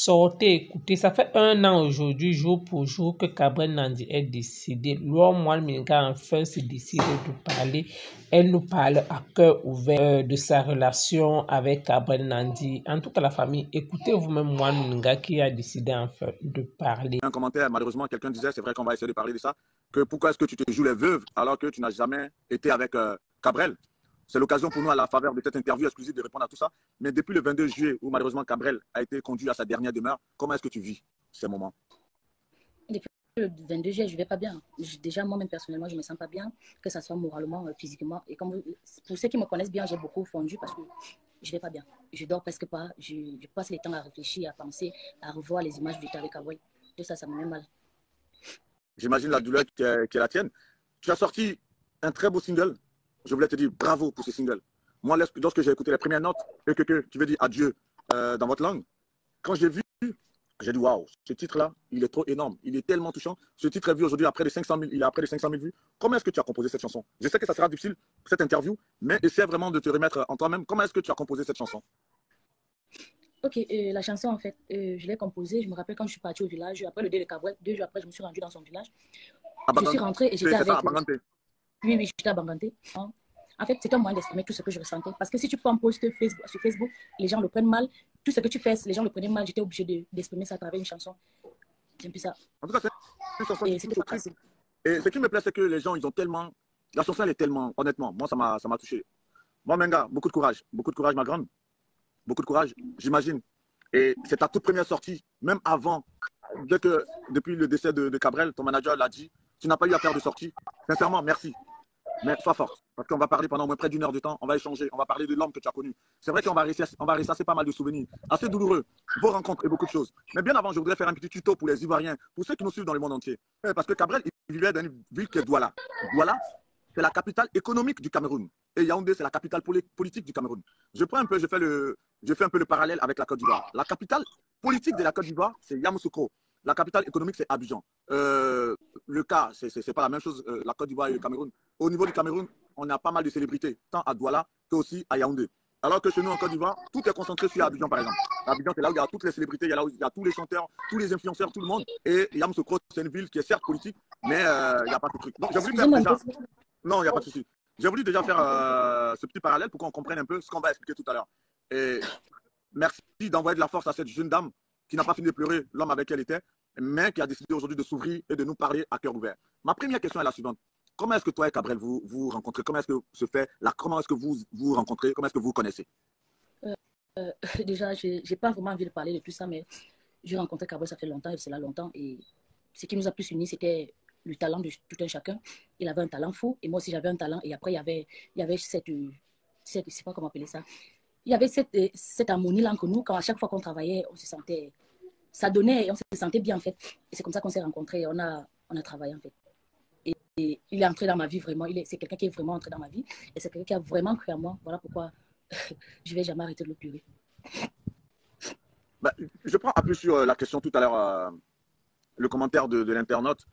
Sortez, écoutez, ça fait 1 an aujourd'hui, jour pour jour, que Gabriel Nandi est décidé. Lors Moine Minga enfin se décide de parler. Elle nous parle à cœur ouvert de sa relation avec Gabriel Nandi. En tout cas, la famille, écoutez vous-même Moine Minga qui a décidé enfin de parler. Un commentaire, malheureusement, quelqu'un disait, c'est vrai qu'on va essayer de parler de ça, que pourquoi est-ce que tu te joues les veuves alors que tu n'as jamais été avec Cabrel. C'est l'occasion pour nous, à la faveur de cette interview exclusive, de répondre à tout ça. Mais depuis le 22 juillet, où malheureusement Cabrel a été conduit à sa dernière demeure, comment est-ce que tu vis ces moments? Depuis le 22 juillet, je ne vais pas bien. Déjà, moi-même, personnellement, je ne me sens pas bien, que ce soit moralement, physiquement. Et comme, pour ceux qui me connaissent bien, j'ai beaucoup fondu parce que je ne vais pas bien. Je dors presque pas. Je passe le temps à réfléchir, à penser, à revoir les images du avec Kaboy. Tout ça, ça me met mal. J'imagine la douleur qui est la tienne. Tu as sorti un très beau single. Je voulais te dire bravo pour ce single. Moi, lorsque j'ai écouté les premières notes et que tu veux dire adieu dans votre langue, quand j'ai vu, j'ai dit waouh, ce titre-là, il est trop énorme. Il est tellement touchant. Ce titre est vu aujourd'hui à près de 500 000, il a près de 500 000 vues. Comment est-ce que tu as composé cette chanson? Je sais que ça sera difficile, cette interview, mais essaie vraiment de te remettre en toi-même. Comment est-ce que tu as composé cette chanson? Ok, la chanson, en fait, je l'ai composée. Je me rappelle quand je suis partie au village, après le dé de Cabrel, 2 jours après, je me suis rendue dans son village. Je suis rentrée et j'étais avec... Oui, j'étais à Banganté. En fait, c'est un moyen d'exprimer tout ce que je ressentais. Parce que si tu fais un post sur Facebook, les gens le prennent mal. Tout ce que tu fais, les gens le prenaient mal. J'étais obligée d'exprimer ça à travers une chanson. C'est un peu ça. En tout cas, c'est une chanson qui touche au triste. Et ce qui me plaît, c'est que les gens, ils ont tellement... La chanson, elle est tellement... Honnêtement, moi, ça m'a touché. Moi, Menga, beaucoup de courage. Beaucoup de courage, ma grande. Beaucoup de courage, j'imagine. Et c'est ta toute première sortie, même avant, depuis le décès de Cabrel, ton manager l'a dit, tu n'as pas eu à faire de sortie. Sincèrement, merci. Mais sois forte, parce qu'on va parler pendant au moins près d'1 heure de temps, on va échanger, on va parler de l'homme que tu as connu. C'est vrai qu'on va ressasser pas mal de souvenirs, assez douloureux, vos rencontres et beaucoup de choses. Mais bien avant, je voudrais faire un petit tuto pour les Ivoiriens, pour ceux qui nous suivent dans le monde entier. Parce que Cabrel, il vivait dans une ville qui est Douala. Douala, c'est la capitale économique du Cameroun. Et Yaoundé, c'est la capitale politique du Cameroun. Je fais un peu le parallèle avec la Côte d'Ivoire. La capitale politique de la Côte d'Ivoire, c'est Yamoussoukro. La capitale économique, c'est Abidjan. Le cas, c'est pas la même chose, la Côte d'Ivoire et le Cameroun. Au niveau du Cameroun, on a pas mal de célébrités, tant à Douala qu'aussi à Yaoundé. Alors que chez nous, en Côte d'Ivoire, tout est concentré sur Abidjan, par exemple. Abidjan, c'est là où il y a toutes les célébrités, il y a là où il y a tous les chanteurs, tous les influenceurs, tout le monde. Et Yamoussoukro, c'est une ville qui est certes politique, mais il n'y a pas de truc. Donc, j'ai voulu faire déjà... Non, il n'y a pas de souci. J'ai voulu déjà faire ce petit parallèle pour qu'on comprenne un peu ce qu'on va expliquer tout à l'heure. Et merci d'envoyer de la force à cette jeune dame qui n'a pas fini de pleurer l'homme avec qui elle était, mais qui a décidé aujourd'hui de s'ouvrir et de nous parler à cœur ouvert. Ma première question est la suivante. Comment est-ce que toi et Cabrel vous rencontrez? Comment est-ce que se fait là? Comment est-ce que vous rencontrez? Comment est-ce que vous connaissez? Déjà, je n'ai pas vraiment envie de parler de tout ça, mais j'ai rencontré Cabrel, ça fait longtemps, et c'est là longtemps. Et ce qui nous a plus unis, c'était le talent de tout un chacun. Il avait un talent fou, et moi aussi j'avais un talent. Et après, il y avait cette je ne sais pas comment appeler ça. Il y avait cette harmonie-là entre nous, quand à chaque fois qu'on travaillait, on se sentait... Ça donnait et on se sentait bien, en fait. Et c'est comme ça qu'on s'est rencontrés, on a travaillé, en fait. Et il est entré dans ma vie, vraiment. C'est quelqu'un qui est vraiment entré dans ma vie. Et c'est quelqu'un qui a vraiment cru à moi. Voilà pourquoi je ne vais jamais arrêter de le pleurer. Bah, je prends appui sur la question tout à l'heure, le commentaire de l'internaute.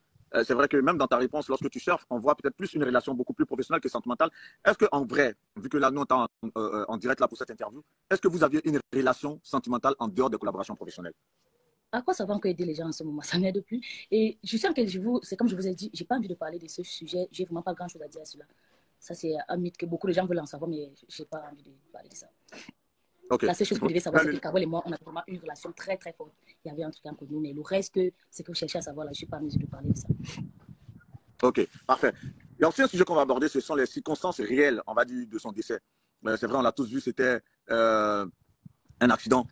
C'est vrai que même dans ta réponse, lorsque tu surfes, on voit peut-être plus une relation beaucoup plus professionnelle que sentimentale. Est-ce qu'en vrai, vu que là, nous, on est en direct là pour cette interview, est-ce que vous aviez une relation sentimentale en dehors des collaborations professionnelles? À quoi ça va encore aider les gens en ce moment? Ça n'aide plus. Et je sens que c'est comme je vous ai dit, je n'ai pas envie de parler de ce sujet. Je n'ai vraiment pas grand-chose à dire à cela. Ça, c'est un mythe que beaucoup de gens veulent en savoir, mais je n'ai pas envie de parler de ça. Okay. La seule chose que vous devez savoir, c'est que Cabrel et moi, on a vraiment une relation très, très forte. Il y avait un truc entre nous, mais le reste, c'est que vous cherchez à savoir, là, je ne suis pas en mesure de parler de ça. Ok, parfait. Et ensuite, un sujet qu'on va aborder, ce sont les circonstances réelles, on va dire, de son décès. C'est vrai, on l'a tous vu, c'était un accident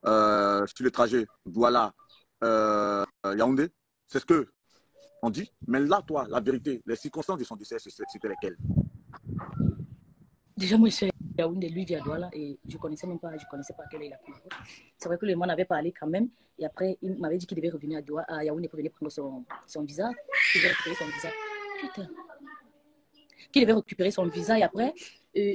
sur le trajet Douala Yaoundé. C'est ce que on dit. Mais là, toi, la vérité, les circonstances de son décès, c'était lesquelles? Déjà, moi, je suis à Yaoundé, lui vient à Douala et je ne connaissais même pas, quelle est la couleur. C'est vrai que le monde avait parlé quand même. Et après, il m'avait dit qu'il devait revenir à Yaoundé pour venir prendre son visa. Qu'il devait récupérer son visa. Putain. Qu'il devait récupérer son visa. Et après,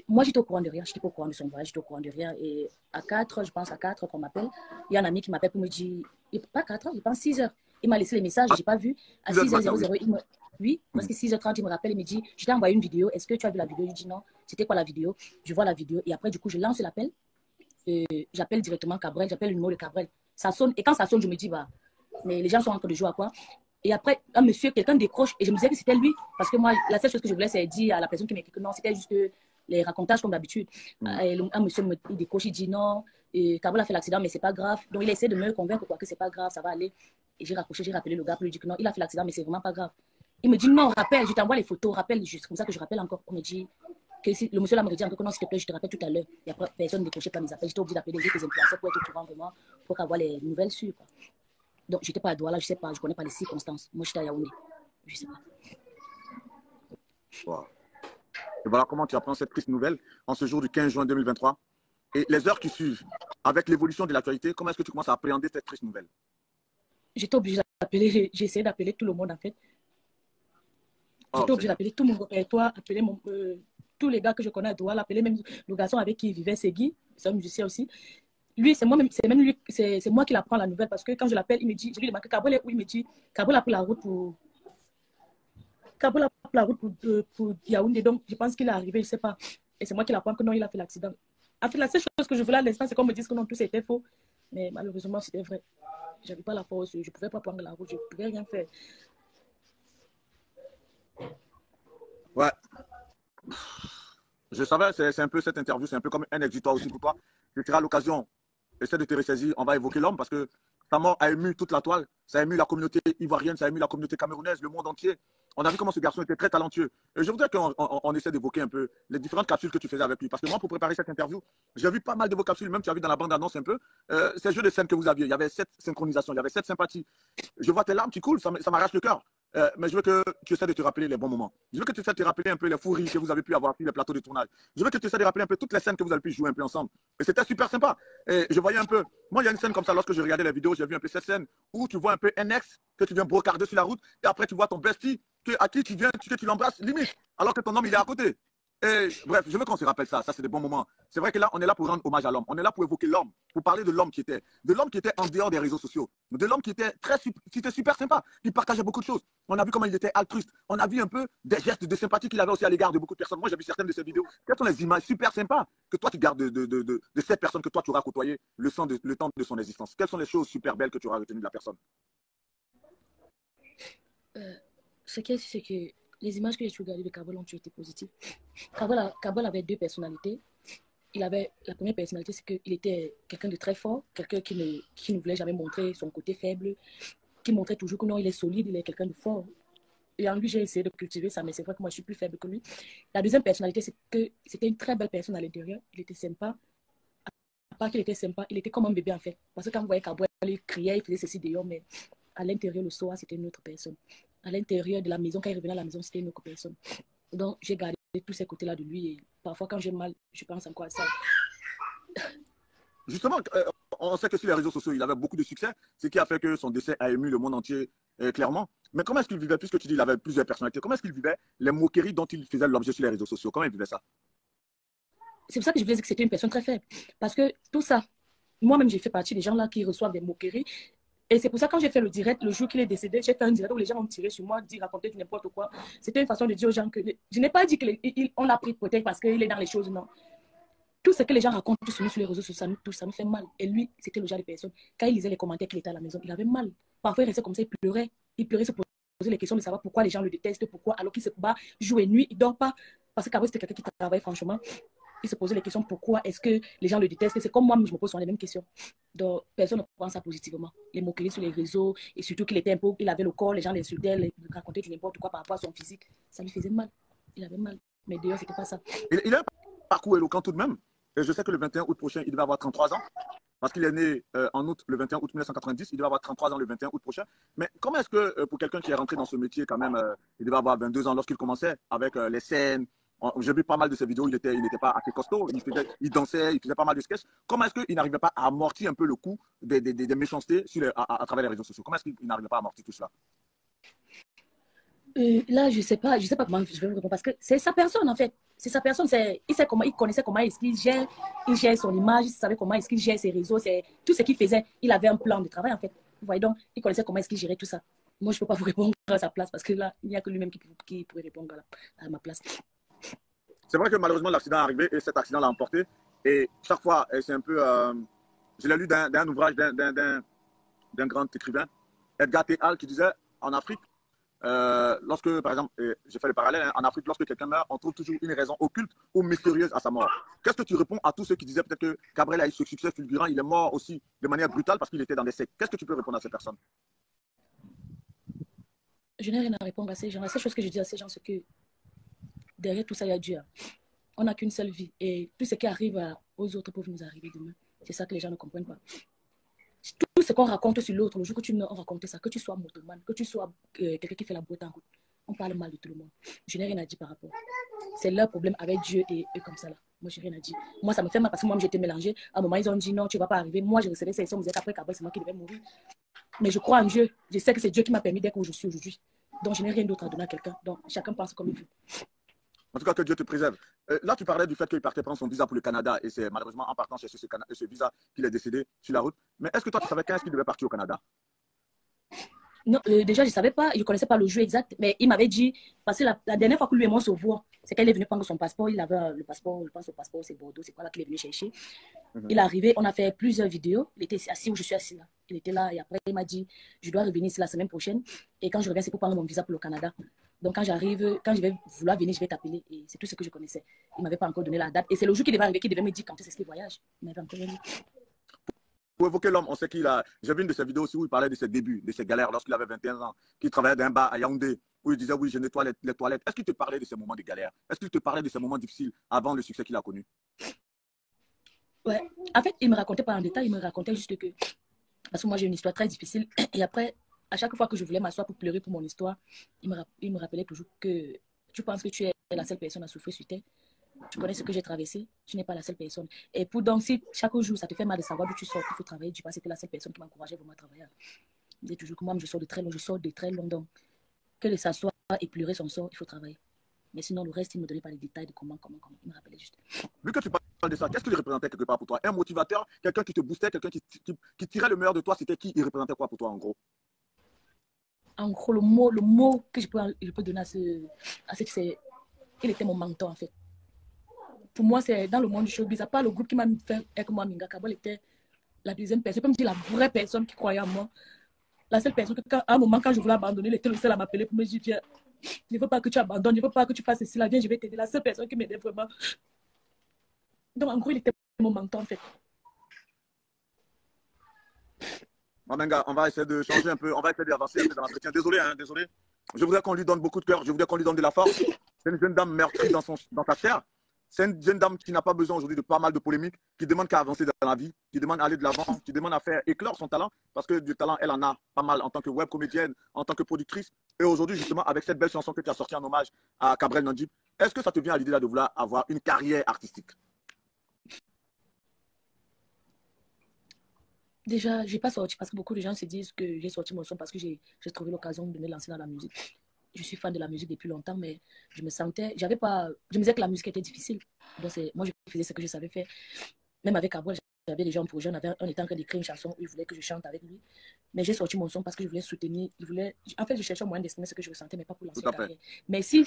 moi, j'étais au courant de rien. Je n'étais pas au courant de son voyage, j'étais au courant de rien. Et à 4, je pense à 4 qu'on m'appelle, il y a un ami qui m'appelle pour me dire, pas 4 heures, il pense 6 heures. Il m'a laissé les messages, je n'ai pas vu. À 6h00, il me... Oui, parce que 6h30, il me rappelle, il me dit, je t'ai envoyé une vidéo, est-ce que tu as vu la vidéo? Je dis non, c'était quoi la vidéo? Je vois la vidéo et après, du coup, je lance l'appel. J'appelle directement Cabrel, j'appelle le numéro de Cabrel. Ça sonne, et quand ça sonne, je me dis, bah, mais les gens sont en train de jouer à quoi? Et après, un monsieur, quelqu'un décroche, et je me disais que c'était lui, parce que moi, la seule chose que je voulais, c'est dire à la personne qui m'écrit que non, c'était juste les racontages comme d'habitude. Un monsieur il décroche, il dit non, Kabul a fait l'accident, mais c'est pas grave. Donc il essaie de me convaincre quoi, que c'est pas grave, ça va aller. Et j'ai raccroché, j'ai rappelé le gars pour lui dire que non, il a fait l'accident, mais c'est vraiment pas grave. Il me dit non, rappelle, je t'envoie les photos, rappelle, juste comme ça que je rappelle encore. On me dit que si, le monsieur là me dit encore que non, s'il te plaît, je te rappelle tout à l'heure. Et après, personne ne décrochait pas mes appels. J'étais obligé d'appeler des influenceurs pour être au courant vraiment, pour avoir les nouvelles sûres. Quoi. Donc j'étais pas à Douala, je sais pas, je connais pas les circonstances. Moi j'étais à Yaoundé, je sais pas. Wow. Et voilà comment tu apprends cette triste nouvelle en ce jour du 15 juin 2023. Et les heures qui suivent, avec l'évolution de l'actualité, comment est-ce que tu commences à appréhender cette triste nouvelle? J'étais obligée d'appeler, j'ai essayé d'appeler tout le monde en fait. J'étais obligée d'appeler tout mon répertoire, appeler tous les gars que je connais à Douala, appeler même le garçon avec qui il vivait, Segui, c'est un musicien aussi. Lui, c'est moi qui l'apprends la nouvelle parce que quand je l'appelle, il me dit, je lui demande que Kabul est où, il me dit, Kabul a pris la route pour Yaoundé, donc je pense qu'il est arrivé, je ne sais pas. Et c'est moi qui l'apprends que non, il a fait l'accident. En fait, la seule chose que je voulais à l'instant, c'est qu'on me dise que non, tout c'était faux. Mais malheureusement, c'était vrai. Je n'avais pas la force, je ne pouvais pas prendre la route, je ne pouvais rien faire. Ouais. Je savais, c'est un peu cette interview, c'est un peu comme un exutoire aussi pour toi. Tu seras l'occasion, essaie de te ressaisir, on va évoquer l'homme parce que sa mort a ému toute la toile, ça a ému la communauté ivoirienne, ça a ému la communauté camerounaise, le monde entier. On a vu comment ce garçon était très talentueux. Et je voudrais qu'on essaie d'évoquer un peu les différentes capsules que tu faisais avec lui. Parce que moi, pour préparer cette interview, j'ai vu pas mal de vos capsules, même tu as vu dans la bande-annonce un peu, ces jeux de scène que vous aviez. Il y avait cette synchronisation, il y avait cette sympathie. Je vois tes larmes qui coulent, ça m'arrache le cœur. Mais je veux que tu essaies de te rappeler les bons moments. Je veux que tu essaies de te rappeler un peu les fous rires que vous avez pu avoir sur les plateaux de tournage. Je veux que tu essaies de rappeler un peu toutes les scènes que vous avez pu jouer un peu ensemble. Et c'était super sympa. Et je voyais un peu. Moi, il y a une scène comme ça, lorsque je regardais la vidéo, j'ai vu un peu cette scène où tu vois un peu un ex que tu viens brocarder sur la route et après tu vois ton bestie à qui tu viens, que tu l'embrasses limite, alors que ton homme il est à côté. Et bref, je veux qu'on se rappelle ça. Ça, c'est des bons moments. C'est vrai que là, on est là pour rendre hommage à l'homme. On est là pour évoquer l'homme, pour parler de l'homme qui était en dehors des réseaux sociaux, de l'homme qui était super sympa, qui partageait beaucoup de choses. On a vu comment il était altruiste. On a vu un peu des gestes de sympathie qu'il avait aussi à l'égard de beaucoup de personnes. Moi, j'ai vu certaines de ces vidéos. Quelles sont les images super sympas que toi, tu gardes de cette personne que toi, tu auras côtoyé le temps de son existence? Quelles sont les choses super belles que tu auras retenues de la personne? Ce qui est, c'est que les images que j'ai regardées de Kabul ont été positives. Kabul avait deux personnalités. Il avait la première personnalité, c'est qu'il était quelqu'un de très fort, quelqu'un qui ne voulait jamais montrer son côté faible, qui montrait toujours que non, il est solide, il est quelqu'un de fort. Et en lui, j'ai essayé de cultiver ça, mais c'est vrai que moi, je suis plus faible que lui. La deuxième personnalité, c'est que c'était une très belle personne à l'intérieur. Il était sympa. À part qu'il était sympa, il était comme un bébé en fait. Parce que quand vous voyez Kabul, il criait, il faisait ceci dehors, mais à l'intérieur, le soir, c'était une autre personne. À l'intérieur de la maison, quand il revenait à la maison, c'était une autre personne. Donc, j'ai gardé tous ces côtés-là de lui. Et parfois, quand j'ai mal, je pense encore à ça. Justement, on sait que sur les réseaux sociaux, il avait beaucoup de succès, ce qui a fait que son décès a ému le monde entier, clairement. Mais comment est-ce qu'il vivait, puisque tu dis qu'il avait plusieurs personnalités, comment est-ce qu'il vivait les moqueries dont il faisait l'objet sur les réseaux sociaux? Comment il vivait ça? C'est pour ça que je voulais dire que c'était une personne très faible. Parce que tout ça, moi-même, j'ai fait partie des gens là qui reçoivent des moqueries. Et c'est pour ça que quand j'ai fait le direct, le jour qu'il est décédé, j'ai fait un direct où les gens ont tiré sur moi, dit raconter n'importe quoi. C'était une façon de dire aux gens que... Je n'ai pas dit qu'on l'a pris peut-être parce qu'il est dans les choses, non. Tout ce que les gens racontent sur nous sur les réseaux sociaux, ça nous fait mal. Et lui, c'était le genre de personne. Quand il lisait les commentaires qu'il était à la maison, il avait mal. Parfois, il restait comme ça, il pleurait. Il pleurait, se posait les questions de savoir pourquoi les gens le détestent, pourquoi, alors qu'il se bat jour et nuit, il ne dort pas. Parce qu'avant, c'était quelqu'un qui travaillait franchement. Il se posait les questions pourquoi est-ce que les gens le détestent. C'est comme moi, je me pose souvent les mêmes questions. Donc, personne ne prend ça positivement. Les moqueries sur les réseaux, et surtout qu'il était un peu, il avait le corps, les gens l'insultaient, il racontait du n'importe quoi par rapport à son physique. Ça lui faisait mal. Il avait mal. Mais d'ailleurs, c'était pas ça. Il a un parcours éloquent tout de même. Et je sais que le 21 août prochain, il devait avoir 33 ans. Parce qu'il est né en août, le 21 août 1990. Il devait avoir 33 ans le 21 août prochain. Mais comment est-ce que, pour quelqu'un qui est rentré dans ce métier, quand même, il devait avoir 22 ans lorsqu'il commençait avec les scènes? J'ai vu pas mal de ses vidéos, il n'était pas assez costaud, il dansait, il faisait pas mal de sketchs. Comment est-ce qu'il n'arrivait pas à amortir un peu le coup des méchancetés à travers les réseaux sociaux? Comment est-ce qu'il n'arrivait pas à amortir tout cela? Là, je sais pas comment je vais vous répondre parce que c'est sa personne en fait. C'est sa personne, il connaissait comment est-ce qu'il gère son image, il savait comment est-ce qu'il gère ses réseaux, c'est tout ce qu'il faisait. Il avait un plan de travail en fait. Vous voyez donc, il connaissait comment est-ce qu'il gérait tout ça. Moi, je peux pas vous répondre à sa place parce que là, il n'y a que lui-même qui pourrait répondre à ma place. C'est vrai que malheureusement, l'accident est arrivé et cet accident l'a emporté. Et chaque fois, c'est un peu Je l'ai lu d'un ouvrage d'un grand écrivain, Edgar T. Hall, qui disait en Afrique, lorsque, par exemple, j'ai fait le parallèle, hein, en Afrique, lorsque quelqu'un meurt, on trouve toujours une raison occulte ou mystérieuse à sa mort. Qu'est-ce que tu réponds à tous ceux qui disaient peut-être que Cabrel a eu ce succès fulgurant, il est mort aussi de manière brutale parce qu'il était dans des sectes? Qu'est-ce que tu peux répondre à ces personnes? Je n'ai rien à répondre à ces gens. La seule chose que je dis à ces gens, c'est que derrière tout ça, il y a Dieu. On n'a qu'une seule vie. Et tout ce qui arrive aux autres peut nous arriver demain. C'est ça que les gens ne comprennent pas. Tout ce qu'on raconte sur l'autre, le jour que tu meurs, on raconte ça. Que tu sois motomane, que tu sois quelqu'un qui fait la boîte en route. On parle mal de tout le monde. Je n'ai rien à dire par rapport. C'est leur problème avec Dieu et eux comme ça là. Moi, je n'ai rien à dire. Moi, ça me fait mal parce que moi, j'étais mélangée. À un moment, ils ont dit non, tu ne vas pas arriver. Moi, je recevais ces sons, on me disait qu'après Cabrel, c'est moi qui devais mourir. Mais je crois en Dieu. Je sais que c'est Dieu qui m'a permis d'être où je suis aujourd'hui. Donc, je n'ai rien d'autre à donner à quelqu'un. Donc, chacun pense comme il veut. En tout cas, que Dieu te préserve. Là, tu parlais du fait qu'il partait prendre son visa pour le Canada et c'est malheureusement en partant chercher ce visa qu'il est décédé sur la route. Mais est-ce que toi, tu savais quand est-ce qu'il devait partir au Canada? Non, déjà, je ne savais pas, je ne connaissais pas le jeu exact, mais il m'avait dit, parce que la dernière fois que lui et moi se voit, c'est quand il est venu prendre son passeport, il avait le passeport, je pense le passeport, c'est Bordeaux, c'est quoi là qu'il est venu chercher. Il est arrivé, on a fait plusieurs vidéos, il était assis où je suis assis là. Il était là et après il m'a dit, je dois revenir ici la semaine prochaine et quand je reviens, c'est pour prendre mon visa pour le Canada. Donc quand j'arrive, quand je vais vouloir venir, je vais t'appeler et c'est tout ce que je connaissais. Il ne m'avait pas encore donné la date et c'est le jour qu'il devait arriver, qu'il devait me dire quand est-ce qu'il voyage. Il m'avait encore rien dit. Pour évoquer l'homme, on sait qu'il a. J'ai vu une de ses vidéos aussi où il parlait de ses débuts, de ses galères lorsqu'il avait 21 ans, qu'il travaillait d'un bar à Yaoundé, où il disait oui, je nettoie les toilettes. Est-ce qu'il te parlait de ces moments de galère? Est-ce qu'il te parlait de ces moments difficiles avant le succès qu'il a connu? Ouais. En fait, il me racontait pas en détail, il me racontait juste que. Parce que moi, j'ai une histoire très difficile. Et après, à chaque fois que je voulais m'asseoir pour pleurer pour mon histoire, il me rappelait toujours que tu penses que tu es la seule personne à souffrir sur terre. Tu connais ce que j'ai traversé, tu n'es pas la seule personne. Et pour donc, si chaque jour, ça te fait mal de savoir d'où tu sors, qu'il faut travailler, tu penses que c'était la seule personne qui m'encourageait vraiment à travailler. Je disais toujours que moi, je sors de très loin, je sors de très loin. Donc, que de s'asseoir et pleurer son sort, il faut travailler. Mais sinon, le reste, il ne me donnait pas les détails de comment. Il me rappelait juste. Vu que tu parles de ça, qu'est-ce qu'il représentait quelque part pour toi? Un motivateur, quelqu'un qui te boostait, quelqu'un qui tirait le meilleur de toi, c'était qui? Il représentait quoi pour toi en gros? En gros, le mot que je peux donner à c'est il était mon mentor en fait. Pour moi, c'est dans le monde du showbiz, à part le groupe qui m'a fait avec moi, Minga Cabrel était la deuxième personne. Je peux me dire la vraie personne qui croyait en moi. La seule personne que, à un moment, quand je voulais abandonner, il était le seul à m'appeler pour me dire viens, je ne veux pas que tu abandonnes, je ne veux pas que tu fasses ceci, là, viens, je vais t'aider. La seule personne qui m'aidait vraiment. Donc, en gros, il était mon mentor en fait. Mamenga, on va essayer de changer un peu, on va essayer d'avancer un peu dans l'entretien. Désolé, hein, désolé. Je voudrais qu'on lui donne beaucoup de cœur, je voudrais qu'on lui donne de la force. C'est une jeune dame meurtrie dans sa chair. C'est une jeune dame qui n'a pas besoin aujourd'hui de pas mal de polémiques, qui demande qu'à avancer dans la vie, qui demande à aller de l'avant, qui demande à faire éclore son talent, parce que du talent, elle en a pas mal en tant que web comédienne, en tant que productrice. Et aujourd'hui, justement, avec cette belle chanson que tu as sortie en hommage à Cabrel Nandjib, est-ce que ça te vient à l'idée là de vouloir avoir une carrière artistique? Déjà, je n'ai pas sorti parce que beaucoup de gens se disent que j'ai sorti mon son parce que j'ai trouvé l'occasion de me lancer dans la musique. Je suis fan de la musique depuis longtemps, mais je me sentais, je me disais que la musique était difficile. Donc, moi, je faisais ce que je savais faire. Même avec Cabrel, j'avais déjà un projet, on était en train d'écrire une chanson où il voulait que je chante avec lui. Mais j'ai sorti mon son parce que je voulais soutenir, en fait, je cherchais un moyen d'exprimer ce que je ressentais, mais pas pour lancer une carrière. Mais si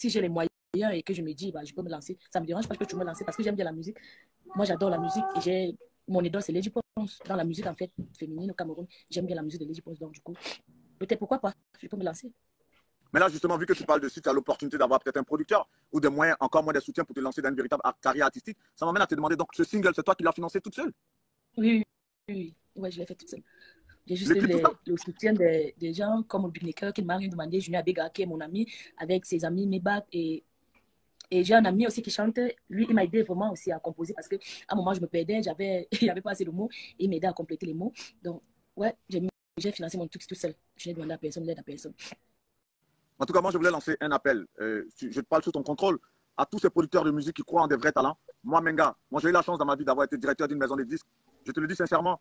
j'ai les moyens et que je me dis, bah, je peux me lancer, ça ne me dérange pas que tu me lances parce que j'aime bien la musique. Moi, j'adore la musique et mon idole, c'est Lady Ponce. Dans la musique, en fait, féminine au Cameroun, j'aime bien la musique de Lady Ponce. Donc, du coup, peut-être pourquoi pas, je peux me lancer. Mais là, justement, vu que tu parles de ça, tu as l'opportunité d'avoir peut-être un producteur ou des moyens, encore moins des soutiens pour te lancer dans une véritable carrière artistique. Ça m'amène à te demander, donc, ce single, c'est toi qui l'as financé toute seule? Oui, ouais, je l'ai fait toute seule. J'ai juste eu le soutien des gens comme le beatmaker qui m'a demandé, Junior Abega, qui est mon ami, avec ses amis Mebak et j'ai un ami aussi qui chante. Lui, il m'a aidé vraiment aussi à composer parce qu'à un moment, je me perdais, il n'y avait pas assez de mots. Et il m'aidait à compléter les mots. Donc, ouais, j'ai financé mon truc tout seul. Je n'ai demandé à personne, l'aide à personne. En tout cas, moi, je voulais lancer un appel. Je te parle sous ton contrôle à tous ces producteurs de musique qui croient en des vrais talents. Moi, Menga, j'ai eu la chance dans ma vie d'avoir été directeur d'une maison de disques. Je te le dis sincèrement,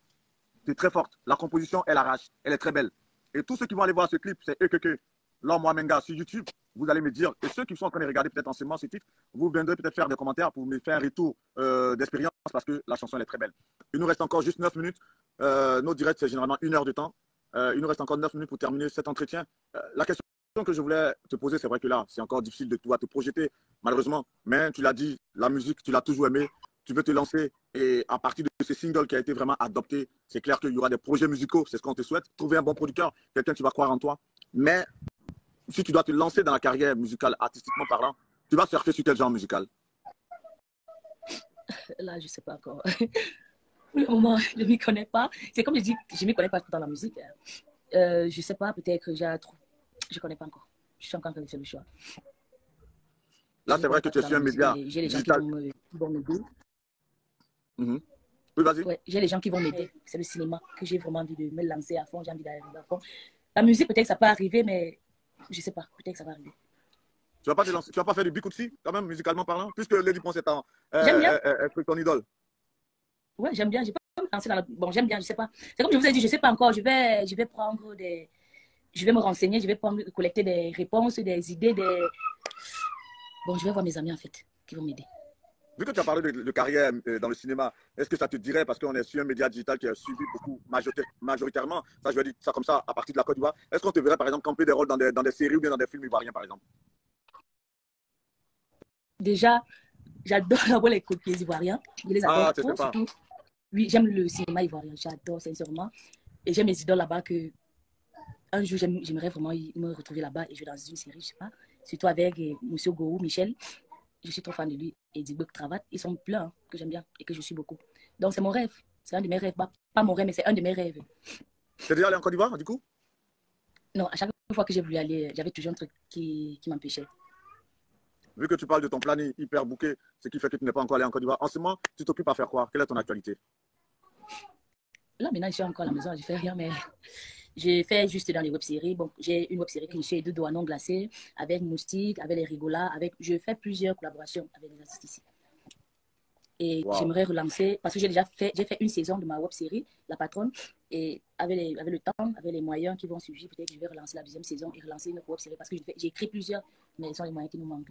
tu es très forte. La composition, elle arrache. Elle est très belle. Et tous ceux qui vont aller voir ce clip, c'est eux. Là, moi, Menga, sur YouTube, vous allez me dire, et ceux qui sont en train de regarder peut-être anciennement ce titre, vous viendrez peut-être faire des commentaires pour me faire un retour d'expérience parce que la chanson elle est très belle. Il nous reste encore juste 9 minutes. Nos directs, c'est généralement 1 heure de temps. Il nous reste encore 9 minutes pour terminer cet entretien. La question que je voulais te poser, c'est vrai que là, c'est encore difficile de te projeter, malheureusement. Mais tu l'as dit, la musique, tu l'as toujours aimée. tu veux te lancer et à partir de ces singles qui a été vraiment adopté, c'est clair qu'il y aura des projets musicaux, c'est ce qu'on te souhaite. Trouver un bon producteur, quelqu'un qui va croire en toi. Mais si tu dois te lancer dans la carrière musicale, artistiquement parlant, tu vas surfer sur quel genre musical? Là, je ne sais pas encore. Pour le moment, je ne m'y connais pas. C'est comme je dis, je ne m'y connais pas dans la musique. Je ne sais pas, peut-être que j'ai trop. Je ne connais pas encore. Je suis encore en train de faire le choix. Là, c'est vrai que tu es sur un média j'ai les gens digital. qui vont m'aider. Oui, vas-y. Ouais, j'ai les gens qui vont m'aider. C'est le cinéma que j'ai vraiment envie de me lancer à fond. J'ai envie d'arriver à fond. La musique, peut-être que ça peut arriver, mais je ne sais pas. Peut-être que ça va arriver. Tu vas pas te lancer, tu vas pas faire du Bikutsi, quand même, musicalement parlant, puisque Lady Ponce est ton idole. Ouais, j'aime bien. J'ai pas me lancer dans la... Bon, j'aime bien, je sais pas. C'est comme je vous ai dit, je sais pas encore. Je vais prendre des... Je vais me renseigner, je vais collecter des réponses, des idées, des... Bon, je vais voir mes amis, en fait, qui vont m'aider. Vu que tu as parlé de carrière dans le cinéma, est-ce que ça te dirait, parce qu'on est sur un média digital qui a suivi beaucoup, majoritairement, ça je vais dire ça comme ça, à partir de la Côte d'Ivoire, est-ce qu'on te verrait par exemple camper des rôles dans des séries ou bien dans des films ivoiriens par exemple? Déjà, j'adore les copiers ivoiriens. Je les adore trop, surtout. Oui, j'aime le cinéma ivoirien, j'adore sincèrement. Et j'aime les idoles là-bas que un jour, j'aimerais vraiment me retrouver là-bas et jouer dans une série, je sais pas. Surtout avec M. Gou, Michel. Je suis trop fan de lui. Et Digbek Travat, ils sont pleins hein, que j'aime bien et que je suis beaucoup. Donc, c'est mon rêve. C'est un de mes rêves. Pas mon rêve, mais c'est un de mes rêves. Tu es déjà allé en Côte d'Ivoire, du coup? Non, à chaque fois que j'ai voulu aller, j'avais toujours un truc qui m'empêchait. Vu que tu parles de ton planning hyper booké, ce qui fait que tu n'es pas encore allé en Côte d'Ivoire, en ce moment, tu t'occupes à faire quoi? Quelle est ton actualité? Là, maintenant, je suis encore à la maison, je ne fais rien, mais je fais juste dans les web-séries. Bon, j'ai une web-série qui est de Doigts non glacés, avec Moustique, avec les Rigolas, je fais plusieurs collaborations avec les artistes ici. Et j'aimerais relancer, parce que j'ai fait une saison de ma web-série, La Patronne, et avec le temps, avec les moyens qui vont suivre, peut-être que je vais relancer la deuxième saison et relancer une web-série, parce que j'ai écrit plusieurs, mais ce sont les moyens qui nous manquent.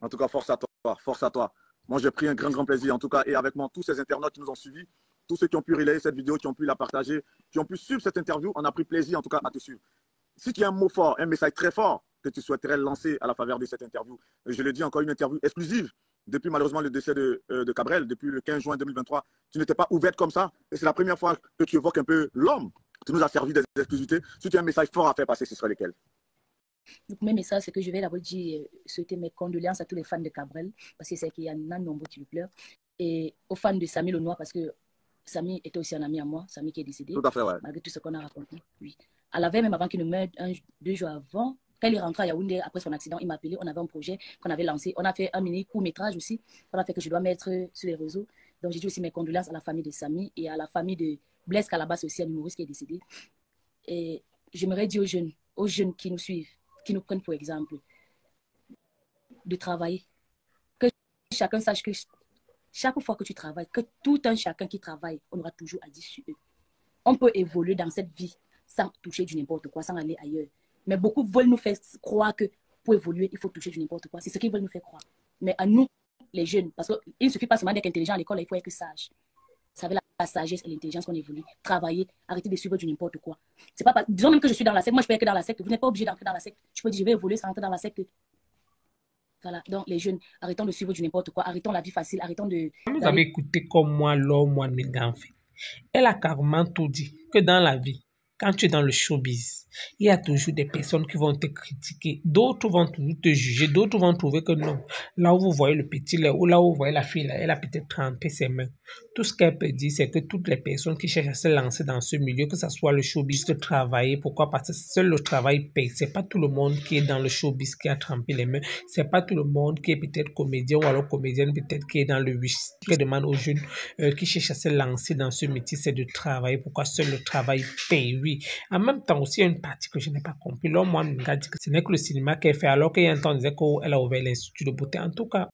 En tout cas, force à toi, force à toi. Moi, j'ai pris un grand plaisir, en tout cas, et avec moi, tous ces internautes qui nous ont suivis, tous ceux qui ont pu relayer cette vidéo, qui ont pu la partager, qui ont pu suivre cette interview, on a pris plaisir, en tout cas, à te suivre. Si tu as un mot fort, un message très fort que tu souhaiterais lancer à la faveur de cette interview, je le dis encore, une interview exclusive, depuis malheureusement le décès de Cabrel, depuis le 15 juin 2023, tu n'étais pas ouverte comme ça, et c'est la première fois que tu évoques un peu l'homme. Tu nous as servi des exclusivités. Si tu as un message fort à faire passer, ce serait lequel? Donc, mes messages, c'est que je vais d'abord dire, souhaiter mes condoléances à tous les fans de Cabrel, parce que c'est qu'il y en a nombreux qui le pleurent, et aux fans de Samy Lenoir, parce que Samy était aussi un ami à moi, Samy qui est décédé. Tout à fait, ouais. Malgré tout ce qu'on a raconté. Oui. À la veille, même avant qu'il ne meure, 2 jours avant, quand il est rentré à Yaoundé après son accident, il m'a appelé. On avait un projet qu'on avait lancé. On a fait un mini court-métrage aussi. On a fait que je dois mettre sur les réseaux. Donc, j'ai dit aussi mes condoléances à la famille de Samy et à la famille de Blaise Calabas aussi, un humoriste qui est décédé. Et j'aimerais dire aux jeunes qui nous suivent, qui nous prennent pour exemple, de travailler. Que chacun sache que chaque fois que tu travailles, que tout un chacun qui travaille, on aura toujours à dire sur eux. On peut évoluer dans cette vie sans toucher du n'importe quoi, sans aller ailleurs. Mais beaucoup veulent nous faire croire que pour évoluer, il faut toucher du n'importe quoi. C'est ce qu'ils veulent nous faire croire. Mais à nous, les jeunes, parce qu'il ne suffit pas seulement d'être intelligent à l'école, il faut être sage. C'est avec la sagesse et l'intelligence qu'on évolue. Travailler, arrêter de suivre du n'importe quoi. C'est pas, disons même que je suis dans la secte, moi je peux être que dans la secte. Vous n'êtes pas obligé d'entrer dans la secte. Je peux dire, je vais évoluer sans entrer dans la secte. Voilà, donc les jeunes, arrêtons de suivre du n'importe quoi, arrêtons la vie facile, arrêtons de... Vous avez écouté comme moi, l'homme en fait. Elle a carrément tout dit, que dans la vie, quand tu es dans le showbiz, il y a toujours des personnes qui vont te critiquer, d'autres vont toujours te juger, d'autres vont trouver que non. Là où vous voyez le petit lait, ou là où vous voyez la fille, là, elle a peut-être trempé ses mains. Tout ce qu'elle peut dire, c'est que toutes les personnes qui cherchent à se lancer dans ce milieu, que ce soit le showbiz, de travailler, pourquoi? Parce que seul le travail paye. C'est pas tout le monde qui est dans le showbiz qui a trempé les mains. C'est pas tout le monde qui est peut-être comédien ou alors comédienne, peut-être qui est dans le wish. Ce que demande aux jeunes qui cherchent à se lancer dans ce métier, c'est de travailler. Pourquoi? Seul le travail paye, oui. En même temps aussi, il y a une partie que je n'ai pas compris. Là, moi, on m'a dit que ce n'est que le cinéma qu'elle fait, alors qu'il y a un temps, on disait qu'elle a ouvert l'Institut de beauté. En tout cas,